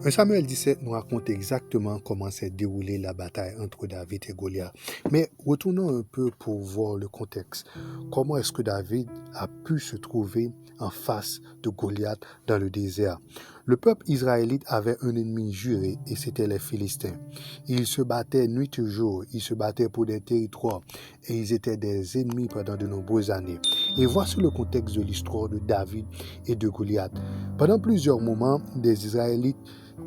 1 Samuel 17 nous raconte exactement comment s'est déroulée la bataille entre David et Goliath. Mais retournons un peu pour voir le contexte. Comment est-ce que David a pu se trouver en face de Goliath dans le désert? Le peuple israélite avait un ennemi juré et c'était les Philistins. Ils se battaient nuit et jour, ils se battaient pour des territoires et ils étaient des ennemis pendant de nombreuses années. Et voici le contexte de l'histoire de David et de Goliath. Pendant plusieurs moments, des Israélites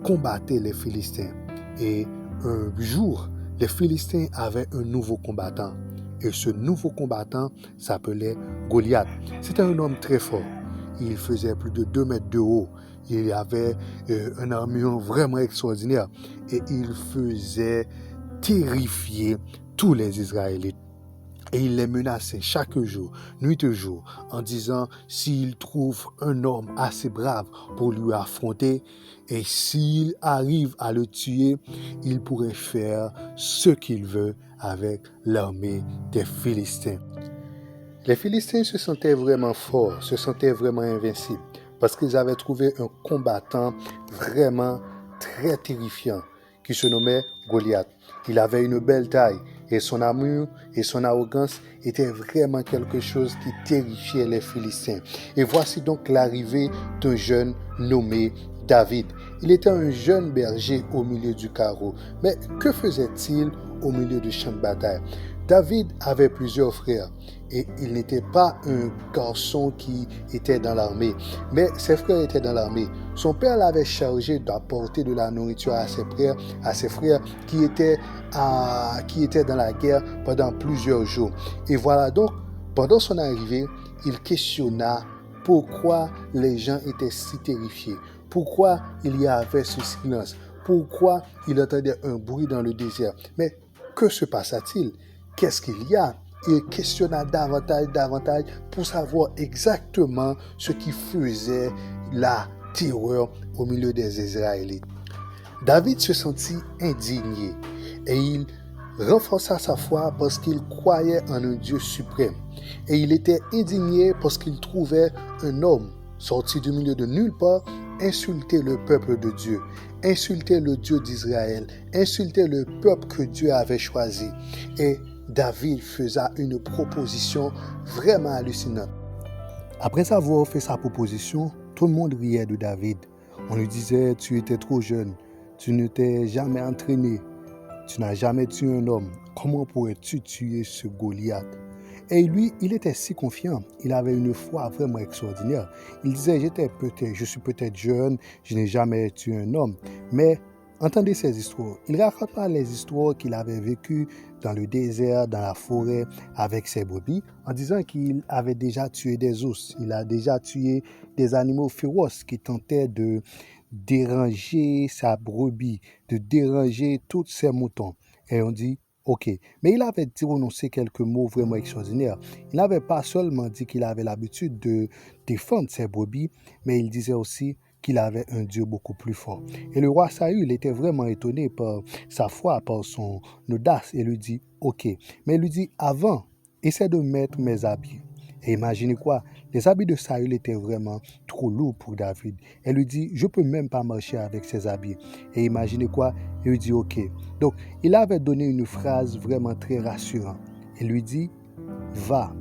combattaient les Philistins. Et un jour, les Philistins avaient un nouveau combattant. Et ce nouveau combattant s'appelait Goliath. C'était un homme très fort. Il faisait plus de 2 mètres de haut. Il avait une armure vraiment extraordinaire. Et il faisait terrifier tous les Israélites. Et il les menaçait chaque jour, nuit et jour, en disant s'il trouve un homme assez brave pour lui affronter, et s'il arrive à le tuer, il pourrait faire ce qu'il veut avec l'armée des Philistins. Les Philistins se sentaient vraiment forts, se sentaient vraiment invincibles, parce qu'ils avaient trouvé un combattant vraiment très terrifiant, qui se nommait Goliath. Il avait une belle taille, et son armure et son arrogance étaient vraiment quelque chose qui terrifiait les Philistins. Et voici donc l'arrivée d'un jeune nommé David. Il était un jeune berger au milieu du carreau. Mais que faisait-il au milieu du champ de bataille? David avait plusieurs frères et il n'était pas un garçon qui était dans l'armée, mais ses frères étaient dans l'armée. Son père l'avait chargé d'apporter de la nourriture à ses frères qui étaient dans la guerre pendant plusieurs jours. Et voilà donc, pendant son arrivée, il questionna pourquoi les gens étaient si terrifiés, pourquoi il y avait ce silence, pourquoi il entendait un bruit dans le désert. Mais que se passa-t-il? Qu'est-ce qu'il y a? Il questionna davantage pour savoir exactement ce qui faisait la terreur au milieu des Israélites. David se sentit indigné et il renforça sa foi parce qu'il croyait en un Dieu suprême. Et il était indigné parce qu'il trouvait un homme sorti du milieu de nulle part insulter le peuple de Dieu, insulter le Dieu d'Israël, insulter le peuple que Dieu avait choisi. Et David faisait une proposition vraiment hallucinante. Après avoir fait sa proposition, tout le monde riait de David. On lui disait, tu étais trop jeune, tu ne t'es jamais entraîné, tu n'as jamais tué un homme. Comment pourrais-tu tuer ce Goliath? Et lui, il était si confiant, il avait une foi vraiment extraordinaire. Il disait, je suis peut-être jeune, je n'ai jamais tué un homme, mais entendez ces histoires. Il raconta les histoires qu'il avait vécues dans le désert, dans la forêt, avec ses brebis, en disant qu'il avait déjà tué des ours, il a déjà tué des animaux féroces qui tentaient de déranger sa brebis, de déranger tous ses moutons. Et on dit, ok. Mais il avait prononcé quelques mots vraiment extraordinaires. Il n'avait pas seulement dit qu'il avait l'habitude de défendre ses brebis, mais il disait aussi qu'il avait un Dieu beaucoup plus fort. Et le roi Saül était vraiment étonné par sa foi, par son audace, et lui dit, ok. Mais il lui dit, avant, essaie de mettre mes habits. Et imaginez quoi, les habits de Saül étaient vraiment trop lourds pour David. Elle lui dit, je ne peux même pas marcher avec ces habits. Et imaginez quoi, il lui dit, ok. Donc, il avait donné une phrase vraiment très rassurante. Il lui dit, va,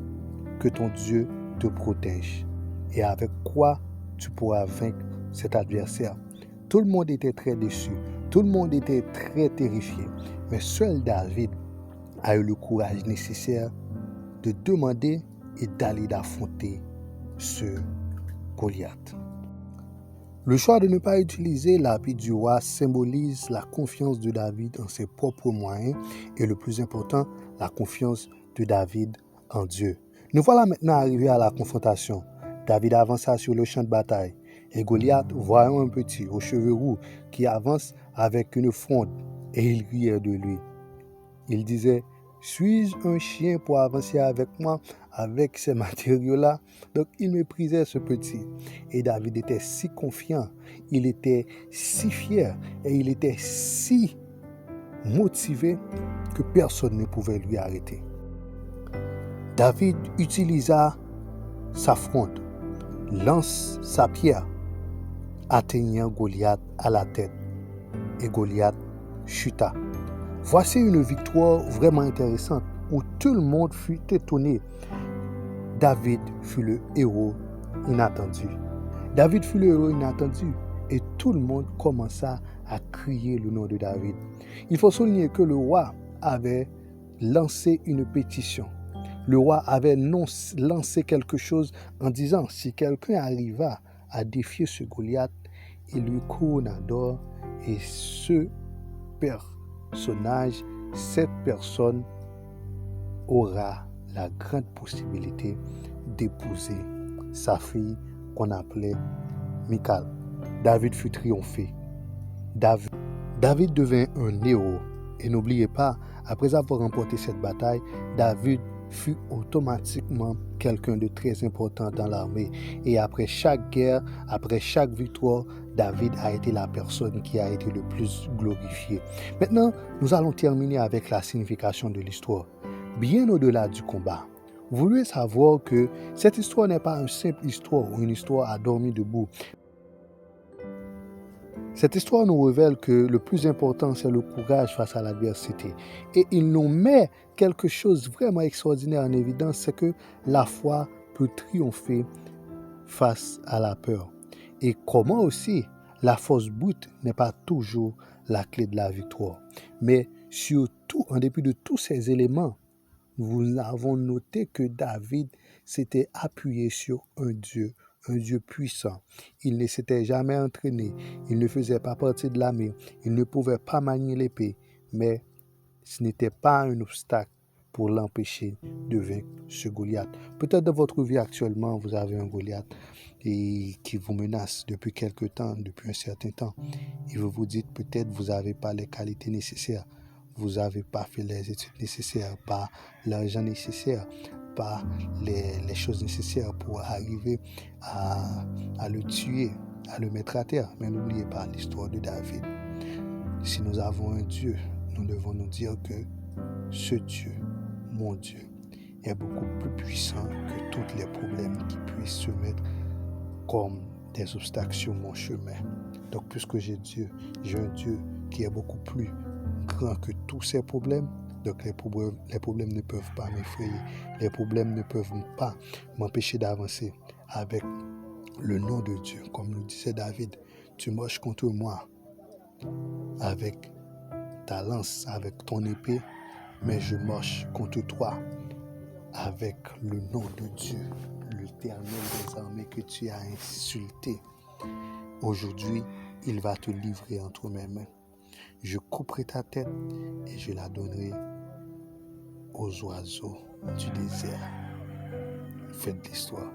que ton Dieu te protège. Et avec quoi tu pourras vaincre cet adversaire. Tout le monde était très déçu. Tout le monde était très terrifié. Mais seul David a eu le courage nécessaire de demander et d'aller d'affronter ce Goliath. Le choix de ne pas utiliser l'habit du roi symbolise la confiance de David en ses propres moyens et le plus important, la confiance de David en Dieu. Nous voilà maintenant arrivés à la confrontation. David avança sur le champ de bataille et Goliath, voyant un petit aux cheveux roux qui avance avec une fronde et il riait de lui. Il disait, suis-je un chien pour avancer avec moi avec ces matériaux-là? Donc il méprisait ce petit. Et David était si confiant, il était si fier et il était si motivé que personne ne pouvait lui arrêter. David utilisa sa fronde, lance sa pierre, atteignant Goliath à la tête et Goliath chuta. Voici une victoire vraiment intéressante où tout le monde fut étonné. David fut le héros inattendu. David fut le héros inattendu et tout le monde commença à crier le nom de David. Il faut souligner que le roi avait lancé une pétition. Le roi avait lancé quelque chose en disant si quelqu'un arriva à défier ce Goliath, il lui couronna d'or et ce personnage, cette personne aura la grande possibilité d'épouser sa fille qu'on appelait Michal. David fut triomphé. David devint un héros. Et n'oubliez pas, après avoir remporté cette bataille, David fut automatiquement quelqu'un de très important dans l'armée. Et après chaque guerre, après chaque victoire, David a été la personne qui a été le plus glorifiée. Maintenant, nous allons terminer avec la signification de l'histoire. Bien au-delà du combat, vous voulez savoir que cette histoire n'est pas une simple histoire ou une histoire à dormir debout. Cette histoire nous révèle que le plus important, c'est le courage face à l'adversité. Et il nous met quelque chose de vraiment extraordinaire en évidence, c'est que la foi peut triompher face à la peur. Et comment aussi, la force brute n'est pas toujours la clé de la victoire. Mais surtout, en dépit de tous ces éléments, nous avons noté que David s'était appuyé sur un Dieu puissant. Il ne s'était jamais entraîné, il ne faisait pas partie de l'armée, il ne pouvait pas manier l'épée, mais ce n'était pas un obstacle pour l'empêcher de vaincre ce Goliath. Peut-être dans votre vie actuellement, vous avez un Goliath qui vous menace depuis quelque temps, depuis un certain temps, et vous vous dites peut-être vous n'avez pas les qualités nécessaires. Vous n'avez pas fait les études nécessaires, pas l'argent nécessaire, pas les choses nécessaires pour arriver à le tuer, à le mettre à terre. Mais n'oubliez pas l'histoire de David. Si nous avons un Dieu, nous devons nous dire que ce Dieu, mon Dieu, est beaucoup plus puissant que tous les problèmes qui puissent se mettre comme des obstacles sur mon chemin. Donc, puisque j'ai un Dieu qui est beaucoup plus grand que tous ces problèmes. Donc les problèmes ne peuvent pas m'effrayer. Les problèmes ne peuvent pas m'empêcher d'avancer. Avec le nom de Dieu, comme le disait David, tu marches contre moi avec ta lance, avec ton épée, mais je marche contre toi avec le nom de Dieu, l'Éternel des armées que tu as insulté. Aujourd'hui, il va te livrer entre mes mains. Je couperai ta tête et je la donnerai aux oiseaux du désert. Faites l'histoire.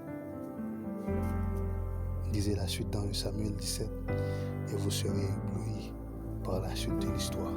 Lisez la suite dans 1 Samuel 17 et vous serez éblouis par la suite de l'histoire.